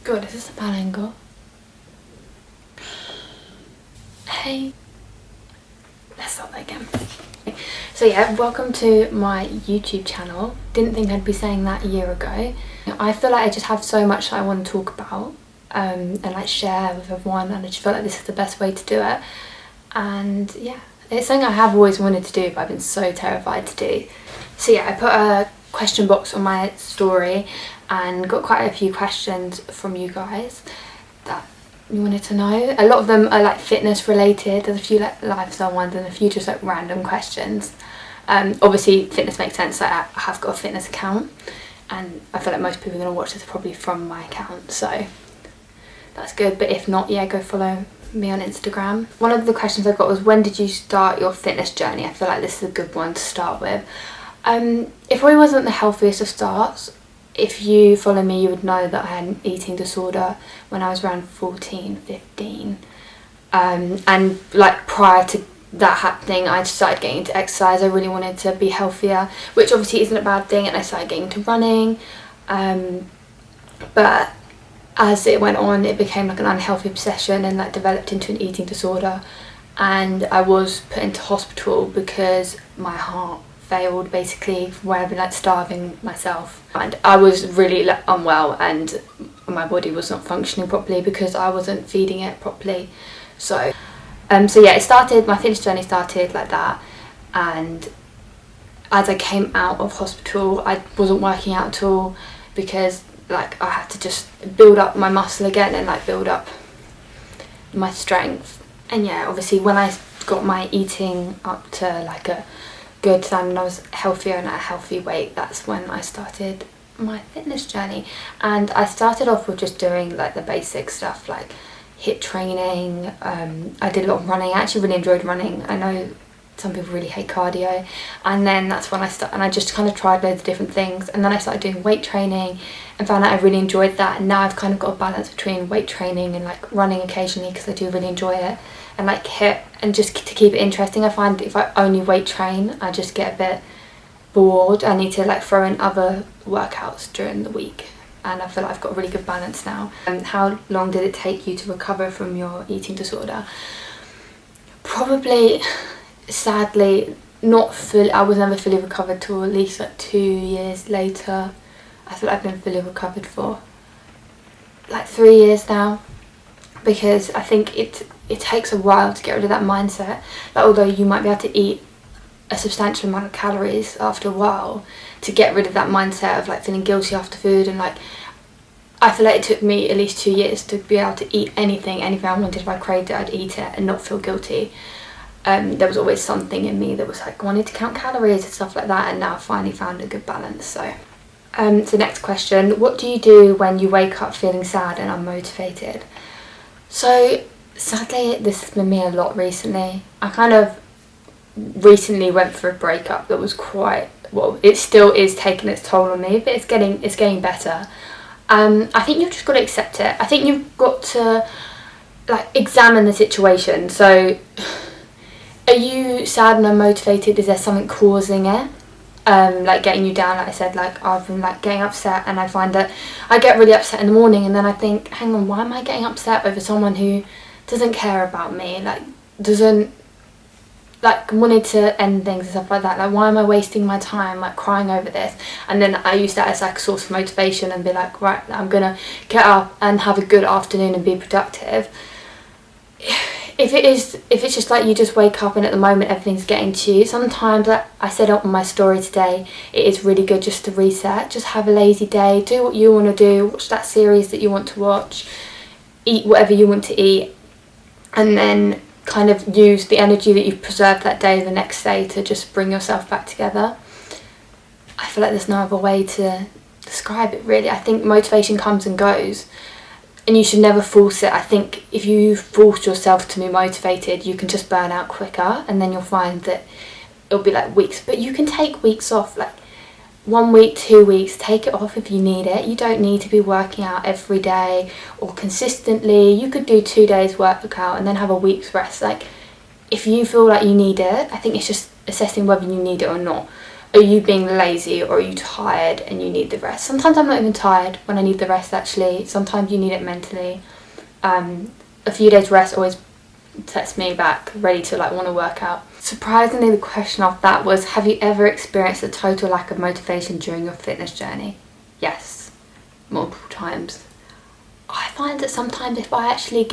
God, is this a bad angle? Hey, let's start that again. So yeah, welcome to my YouTube channel. Didn't think I'd be saying that a year ago. I feel like I just have so much that I want to talk about and like share with everyone, and I just feel like this is the best way to do it. And yeah, it's something I have always wanted to do, but I've been so terrified to do. So yeah, I put a question box on my story and got quite a few questions from you guys that you wanted to know. A lot of them are like fitness related. There's a few like lifestyle ones and a few just like random questions. Obviously fitness makes sense, like I have got a fitness account and I feel like most people are going to watch this probably from my account, so that's good. But if not, yeah, go follow me on Instagram. One of the questions I got was, when did you start your fitness journey? I feel like this is a good one to start with. It probably wasn't the healthiest of starts. If you follow me, you would know that I had an eating disorder when I was around 14, 15. And like prior to that happening, I started getting into exercise. I really wanted to be healthier, which obviously isn't a bad thing, and I started getting into running. But as it went on, it became like an unhealthy obsession and like developed into an eating disorder. And I was put into hospital because my heart failed, basically, where I've been like starving myself, and I was really like, unwell, and my body was not functioning properly because I wasn't feeding it properly. So yeah, my fitness journey started like that. And as I came out of hospital, I wasn't working out at all because like I had to just build up my muscle again and like build up my strength. And yeah, obviously when I got my eating up to like a good standard, I was healthier and at a healthy weight, that's when I started my fitness journey. And I started off with just doing like the basic stuff like HIIT training. I did a lot of running. I actually really enjoyed running. I know some people really hate cardio, and then that's when I just kind of tried loads of different things, and then I started doing weight training and found out I really enjoyed that. And now I've kind of got a balance between weight training and like running occasionally because I do really enjoy it, and like HIIT, and just to keep it interesting. I find if I only weight train, I just get a bit bored. I need to like throw in other workouts during the week, and I feel like I've got a really good balance now. How long did it take you to recover from your eating disorder? Probably, sadly, not fully. I was never fully recovered till at least like 2 years later. I feel like I've been fully recovered for like 3 years now, because I think it takes a while to get rid of that mindset. Like, although you might be able to eat a substantial amount of calories, after a while, to get rid of that mindset of like feeling guilty after food. And like, I feel like it took me at least 2 years to be able to eat anything I wanted. If I craved it, I'd eat it and not feel guilty. There was always something in me that was like wanted to count calories and stuff like that, and now I finally found a good balance. So next question, what do you do when you wake up feeling sad and unmotivated? So sadly, this has been me a lot recently. I kind of recently went through a breakup that was quite, well, it still is taking its toll on me, but it's getting better. I think you've just got to accept it. I think you've got to like examine the situation. So are you sad and unmotivated? Is there something causing it? Like getting you down, like I said, like I've been like getting upset, and I find that I get really upset in the morning, and then I think, hang on, why am I getting upset over someone who doesn't care about me, like doesn't like wanted to end things and stuff like that? Like, why am I wasting my time like crying over this? And then I use that as like a source of motivation and be like, right, I'm gonna get up and have a good afternoon and be productive. If it's just like you just wake up and at the moment everything's getting to you, sometimes, like I said on my story today, it is really good just to reset, just have a lazy day, do what you want to do, watch that series that you want to watch, eat whatever you want to eat, and then kind of use the energy that you've preserved that day the next day to just bring yourself back together. I feel like there's no other way to describe it, really. I think motivation comes and goes, and you should never force it. I think if you force yourself to be motivated, you can just burn out quicker, and then you'll find that it'll be like weeks. But you can take weeks off, like 1 week, 2 weeks, take it off if you need it. You don't need to be working out every day or consistently. You could do 2 days workout and then have a week's rest. Like, if you feel like you need it, I think it's just assessing whether you need it or not. are you being lazy, or are you tired and you need the rest? Sometimes I'm not even tired when I need the rest, actually. Sometimes you need it mentally. A few days rest always sets me back ready to like want to work out. Surprisingly, the question of that was, have you ever experienced a total lack of motivation during your fitness journey? Yes, multiple times. I find that sometimes if I actually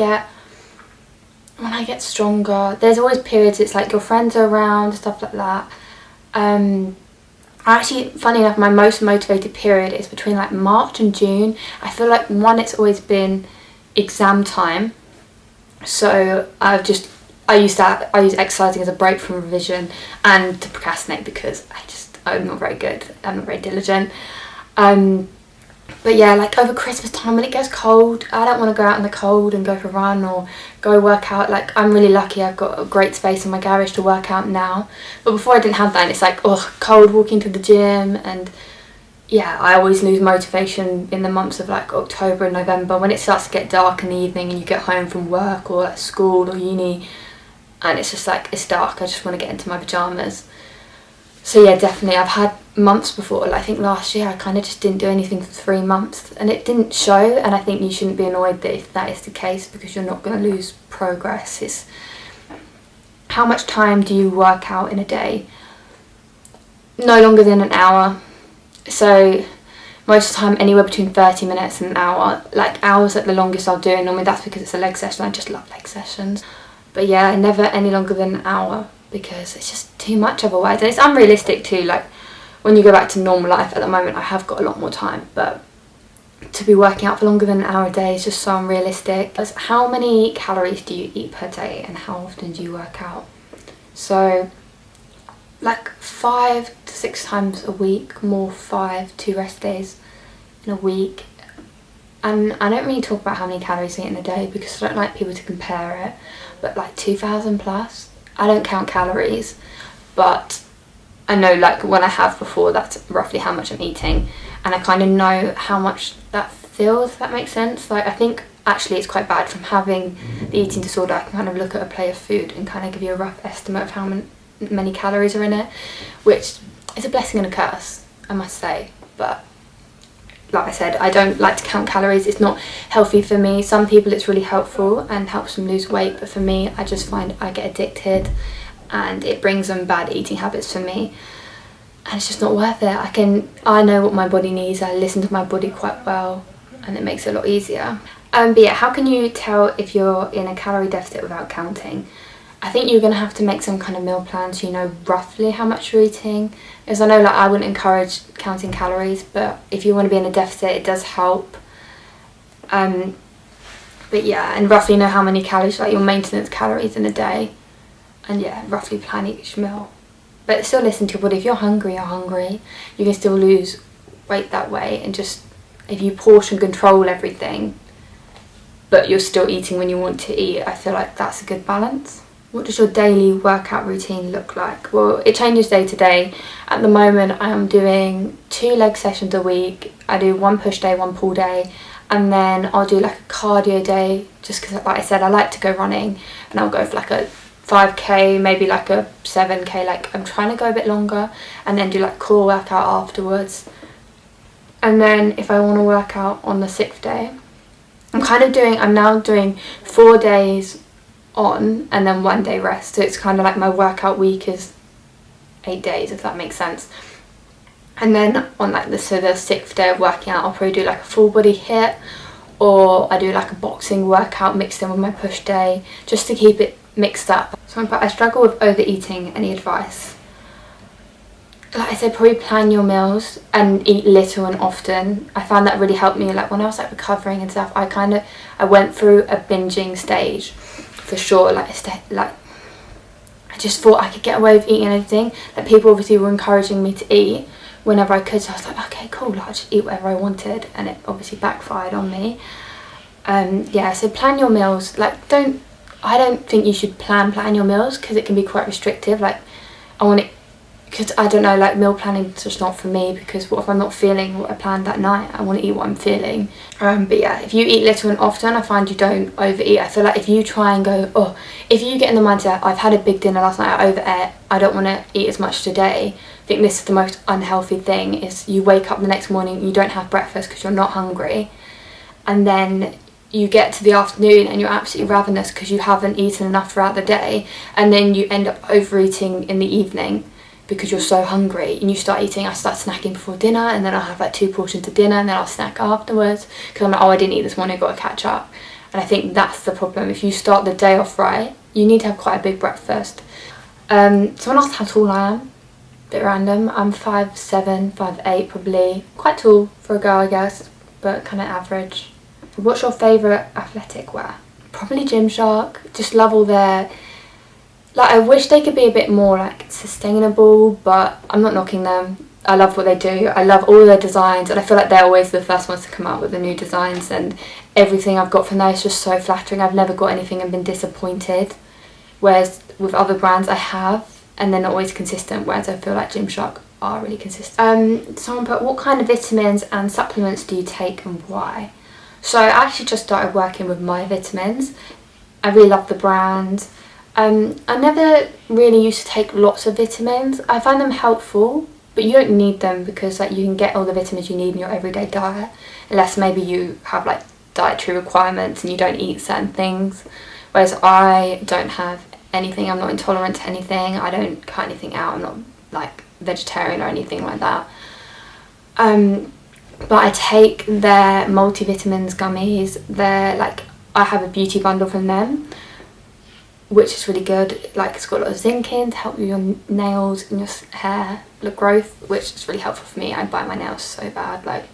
when I get stronger, there's always periods it's like your friends are around, stuff like that. Actually, funny enough, my most motivated period is between like March and June. I feel like it's always been exam time, so I use exercising as a break from revision and to procrastinate, because I'm not very good, I'm not very diligent. But yeah, like over Christmas time when it gets cold, I don't want to go out in the cold and go for a run or go work out. Like, I'm really lucky I've got a great space in my garage to work out now, but before I didn't have that, and it's like, cold walking to the gym. And yeah, I always lose motivation in the months of like October and November, when it starts to get dark in the evening and you get home from work or like school or uni, and it's just like, it's dark, I just want to get into my pyjamas. So yeah, definitely, I've had months before, like I think last year I kind of just didn't do anything for 3 months and it didn't show, and I think you shouldn't be annoyed that if that is the case, because you're not going to lose progress. It's how much time do you work out in a day? No longer than an hour. So most of the time anywhere between 30 minutes and an hour. Like, hours at the longest I'll do, and normally that's because it's a leg session. I just love leg sessions. But yeah, never any longer than an hour, because it's just too much otherwise, and it's unrealistic too. Like, when you go back to normal life, at the moment I have got a lot more time, but to be working out for longer than an hour a day is just so unrealistic. How many calories do you eat per day, and how often do you work out? So like 5 to 6 times a week, more 2 rest days in a week. And I don't really talk about how many calories I eat in a day, because I don't like people to compare it, but like 2,000 plus. I don't count calories, but I know like when I have before, that's roughly how much I'm eating, and I kind of know how much that feels, if that makes sense. Like, I think actually it's quite bad from having the eating disorder. I can kind of look at a plate of food and kind of give you a rough estimate of how many calories are in it, which is a blessing and a curse, I must say. But like I said, I don't like to count calories. It's not healthy for me. Some people it's really helpful and helps them lose weight, but for me, I just find I get addicted and it brings them bad eating habits for me, and it's just not worth it. I know what my body needs. I listen to my body quite well, and it makes it a lot easier. But yeah, how can you tell if you're in a calorie deficit without counting? I think you're going to have to make some kind of meal plan so you know roughly how much you're eating. As I know, like, I wouldn't encourage counting calories, but if you want to be in a deficit, it does help. But yeah, and roughly know how many calories, like your maintenance calories in a day, and yeah, roughly plan each meal. But still listen to your body. If you're hungry, you're hungry. You can still lose weight that way, and just, if you portion control everything, but you're still eating when you want to eat, I feel like that's a good balance. What does your daily workout routine look like? Well, it changes day to day. At the moment, I am doing 2 leg sessions a week. I do 1 push day, 1 pull day, and then I'll do like a cardio day, just because, like I said, I like to go running, and I'll go for like a 5k, maybe like a 7k. Like, I'm trying to go a bit longer, and then do like core workout afterwards. And then if I want to work out on the 6th day, I'm now doing 4 days on and then 1 day rest. So it's kind of like my workout week is 8 days, if that makes sense. And then on like the 6th day of working out, I'll probably do like a full body hit, or I do like a boxing workout mixed in with my push day, just to keep it mixed up. So I struggle with overeating. Any advice? Like I said, probably plan your meals and eat little and often. I found that really helped me. Like, when I was like recovering and stuff, I went through a binging stage for sure. Like I just thought I could get away with eating anything. Like, people obviously were encouraging me to eat whenever I could, so I was like, okay, cool, I'll just eat whatever I wanted, and it obviously backfired on me. Yeah, so plan your meals. Like, I don't think you should plan your meals, because it can be quite restrictive. Like, I want to because I don't know, like meal planning is just not for me, because what if I'm not feeling what I planned that night? I want to eat what I'm feeling. But yeah, if you eat little and often, I find you don't overeat. I feel like if you try and go, oh, if you get in the mindset, I've had a big dinner last night, I overate, I don't want to eat as much today. I think this is the most unhealthy thing, is you wake up the next morning, you don't have breakfast because you're not hungry, and then you get to the afternoon and you're absolutely ravenous because you haven't eaten enough throughout the day, and then you end up overeating in the evening because you're so hungry, and you start eating. I start snacking before dinner, and then I'll have like 2 portions of dinner, and then I'll snack afterwards because I'm like, oh, I didn't eat this morning, I've got to catch up. And I think that's the problem. If you start the day off right, you need to have quite a big breakfast. Someone asked how tall I am. Bit random. I'm 5'7", 5'8", probably quite tall for a girl, I guess, but kind of average. What's your favourite athletic wear? Probably Gymshark. Just love all their, like, I wish they could be a bit more like sustainable, but I'm not knocking them. I love what they do. I love all their designs, and I feel like they're always the first ones to come out with the new designs, and everything I've got from there is just so flattering. I've never got anything and been disappointed, whereas with other brands I have, and they're not always consistent, whereas I feel like Gymshark are really consistent. Someone put, what kind of vitamins and supplements do you take and why? So I actually just started working with My Vitamins. I really love the brand. I never really used to take lots of vitamins. I find them helpful, but you don't need them, because like you can get all the vitamins you need in your everyday diet, unless maybe you have like dietary requirements and you don't eat certain things, whereas I don't have anything. I'm not intolerant to anything. I don't cut anything out. I'm not like vegetarian or anything like that. But I take their multivitamins gummies. They're like, I have a beauty bundle from them, which is really good. Like, it's got a lot of zinc in to help your nails and your hair look growth, which is really helpful for me. I bite my nails so bad. Like,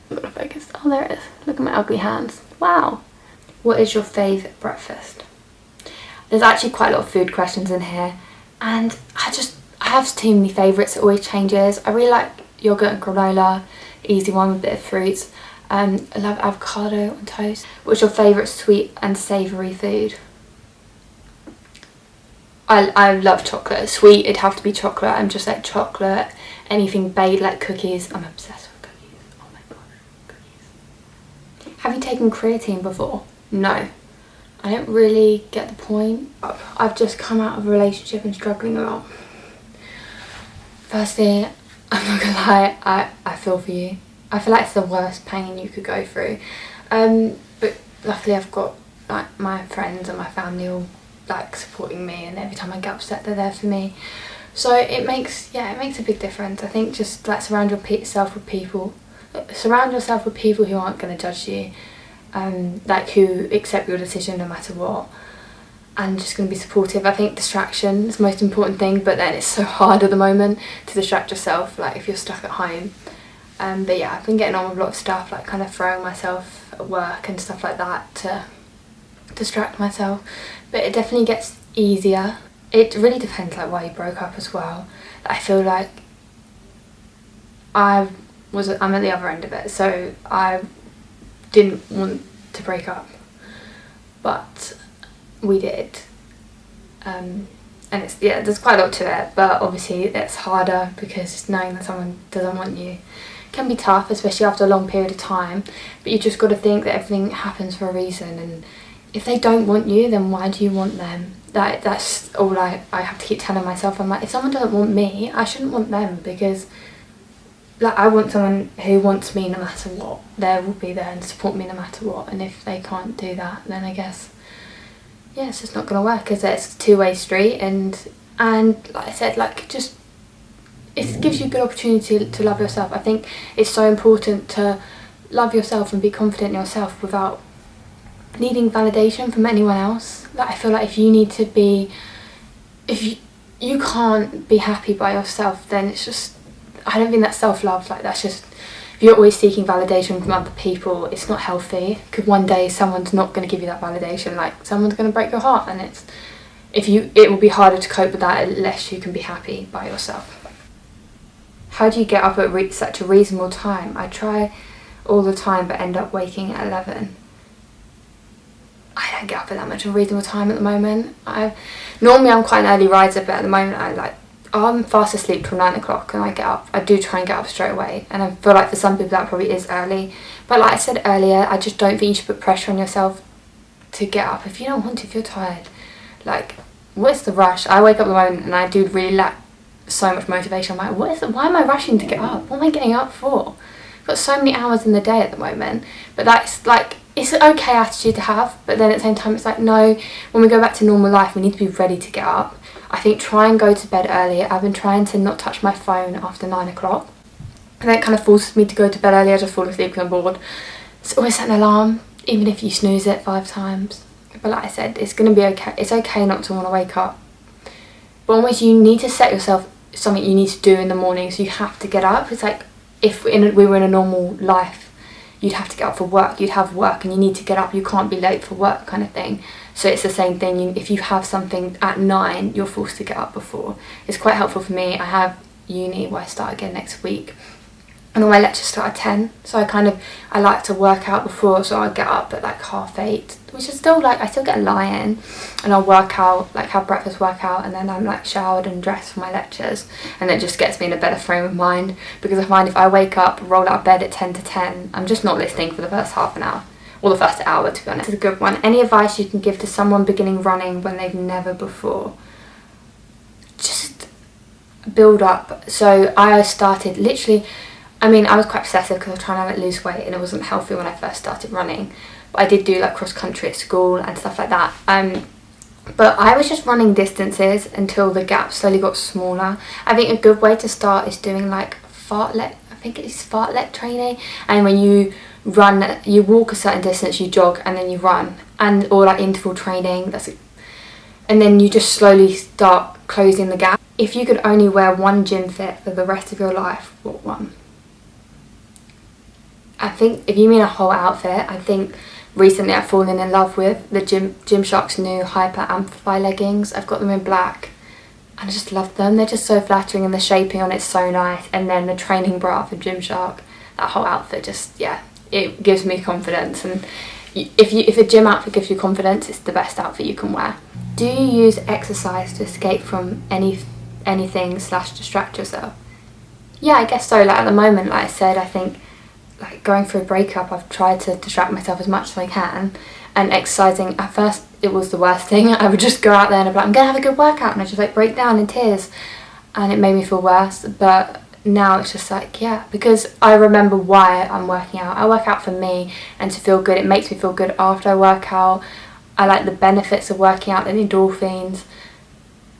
I'm not focused. Oh, there it is. Look at my ugly hands. Wow. What is your favourite breakfast? There's actually quite a lot of food questions in here, and I have too many favourites. It always changes. I really like yogurt and granola, easy one with a bit of fruits. I love avocado on toast. What's your favourite sweet and savoury food? I love chocolate. Sweet, it'd have to be chocolate. I'm just like chocolate, anything baked, like cookies. I'm obsessed with cookies. Oh my gosh, cookies. Have you taken creatine before? No. I don't really get the point. I've just come out of a relationship and struggling a lot. Firstly, I'm not gonna lie, I feel for you. I feel like it's the worst pain you could go through. But luckily I've got like my friends and my family all like supporting me, and every time I get upset they're there for me. So it makes a big difference. I think just like surround yourself with people who aren't gonna judge you. Like who accept your decision no matter what, and just going to be supportive. I think distraction is the most important thing, but then it's so hard at the moment to distract yourself, like if you're stuck at home. But yeah, I've been getting on with a lot of stuff, like kind of throwing myself at work and stuff like that to distract myself, but it definitely gets easier. It really depends like why you broke up as well. I feel like I'm at the other end of it, so I didn't want to break up, but we did, and it's, yeah, there's quite a lot to it, but obviously it's harder because it's knowing that someone doesn't want you can be tough, especially after a long period of time. But you just got to think that everything happens for a reason, and if they don't want you, then why do you want them? That's all I have to keep telling myself. I'm like, if someone doesn't want me, I shouldn't want them, because like I want someone who wants me no matter what. They will be there and support me no matter what, and if they can't do that, then I guess, yeah, it's just not going to work, because it's a two-way street. And like I said, like, just it gives you a good opportunity to love yourself. I think it's so important to love yourself and be confident in yourself without needing validation from anyone else. Like, I feel like if you can't be happy by yourself, then it's just, I don't think that's self-love. Like, that's just, if you're always seeking validation from other people, it's not healthy, because one day someone's not going to give you that validation. Like, someone's going to break your heart, and it will be harder to cope with that unless you can be happy by yourself. How do you get up at such a reasonable time? I try all the time but end up waking at 11. I don't get up at that much of a reasonable time at the moment. Normally I'm quite an early riser, but at the moment I'm fast asleep till 9 o'clock and I get up. I do try and get up straight away, and I feel like for some people that probably is early. But like I said earlier, I just don't think you should put pressure on yourself to get up if you don't want to, if you're tired. Like, what's the rush? I wake up at the moment and I do really lack so much motivation. I'm like, why am I rushing to get up? What am I getting up for? I've got so many hours in the day at the moment. But that's like, it's an okay attitude to have, but then at the same time it's like, no, when we go back to normal life we need to be ready to get up. I think try and go to bed earlier. I've been trying to not touch my phone after 9 o'clock, and that kind of forces me to go to bed early. I just fall asleep because I'm bored. So always set an alarm, even if you snooze it 5 times. But like I said, it's going to be okay. It's okay not to want to wake up, but almost you need to set yourself something you need to do in the morning, so you have to get up. It's like if we were in a normal life, you'd have to get up for work, you'd have work and you need to get up, you can't be late for work kind of thing. So it's the same thing, if you have something at 9, you're forced to get up before. It's quite helpful for me. I have uni where I start again next week, and all my lectures start at 10, so I like to work out before, so I'll get up at like 8:30, which is still like, I still get a lie in, and I'll work out, like have breakfast, work out, and then I'm like showered and dressed for my lectures, and it just gets me in a better frame of mind, because I find if I wake up, roll out of bed at 10 to 10, I'm just not listening for the first half an hour, or the first hour to be honest. It's a good one. Any advice you can give to someone beginning running when they've never before? Just build up. So I started literally, I mean, I was quite obsessive because I was trying to lose weight and it wasn't healthy when I first started running. But I did do like cross country at school and stuff like that. But I was just running distances until the gap slowly got smaller. I think a good way to start is doing like fartlek training. And when you run, you walk a certain distance, you jog, and then you run, or like interval training. And then you just slowly start closing the gap. If you could only wear one gym fit for the rest of your life, what one? I think if you mean a whole outfit, I think recently I've fallen in love with the Gymshark's new Hyper Amplify leggings. I've got them in black and I just love them. They're just so flattering and the shaping on it's so nice. And then the training bra for Gymshark, that whole outfit just, yeah, it gives me confidence. And if a gym outfit gives you confidence, it's the best outfit you can wear. Do you use exercise to escape from anything / distract yourself? Yeah, I guess so. Like at the moment, like I said, I think like going through a breakup, I've tried to distract myself as much as I can, and exercising, at first it was the worst thing. I would just go out there and I'd be like, I'm gonna have a good workout, and I just like break down in tears, and it made me feel worse. But now it's just like, yeah, because I remember why I'm working out. I work out for me and to feel good. It makes me feel good after I work out. I like the benefits of working out, the endorphins.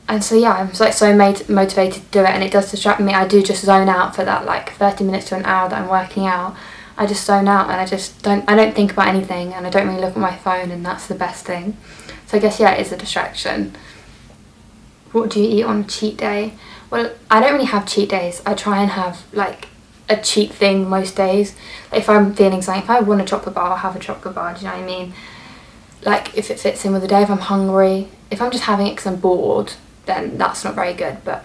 And so yeah, I'm like so motivated to do it, and it does distract me. I do just zone out for that like 30 minutes to an hour that I'm working out. I just zone out and I don't think about anything, and I don't really look at my phone, and that's the best thing. So I guess yeah, it is a distraction. What do you eat on a cheat day? Well, I don't really have cheat days. I try and have like a cheat thing most days. If I'm feeling something, if I want a chocolate bar, I'll have a chocolate bar, do you know what I mean? Like if it fits in with the day, if I'm hungry. If I'm just having it because I'm bored, then that's not very good, but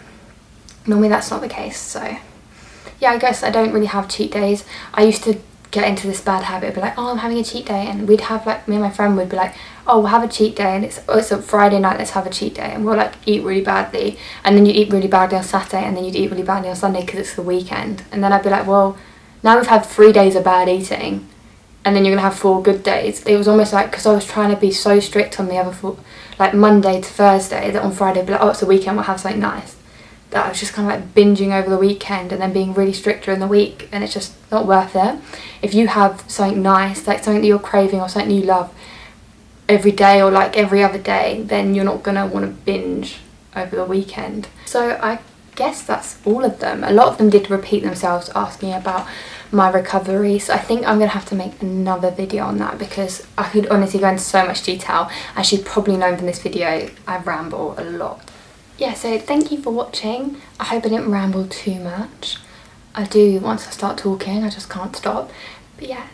normally that's not the case. So yeah, I guess I don't really have cheat days. I used to get into this bad habit of be like, oh, I'm having a cheat day, and we'd have like, me and my friend would be like, oh, we'll have a cheat day, and it's a Friday night, let's have a cheat day, and we'll like eat really badly, and then you eat really badly on Saturday, and then you'd eat really badly on Sunday because it's the weekend. And then I'd be like, well, now we've had 3 days of bad eating, and then you're gonna have 4 good days. It was almost like, because I was trying to be so strict on the other 4, like Monday to Thursday, that on Friday I'd be like, oh, it's the weekend, we'll have something nice. That I was just kind of like binging over the weekend and then being really strict during the week, and it's just not worth it. If you have something nice, like something that you're craving or something you love every day or like every other day, then you're not gonna want to binge over the weekend. So I guess that's all of them. A lot of them did repeat themselves, asking about my recovery, so I think I'm gonna have to make another video on that, because I could honestly go into so much detail. As you've probably known from this video, I ramble a lot. Yeah, so thank you for watching. I hope I didn't ramble too much. I do, once I start talking, I just can't stop. But yeah,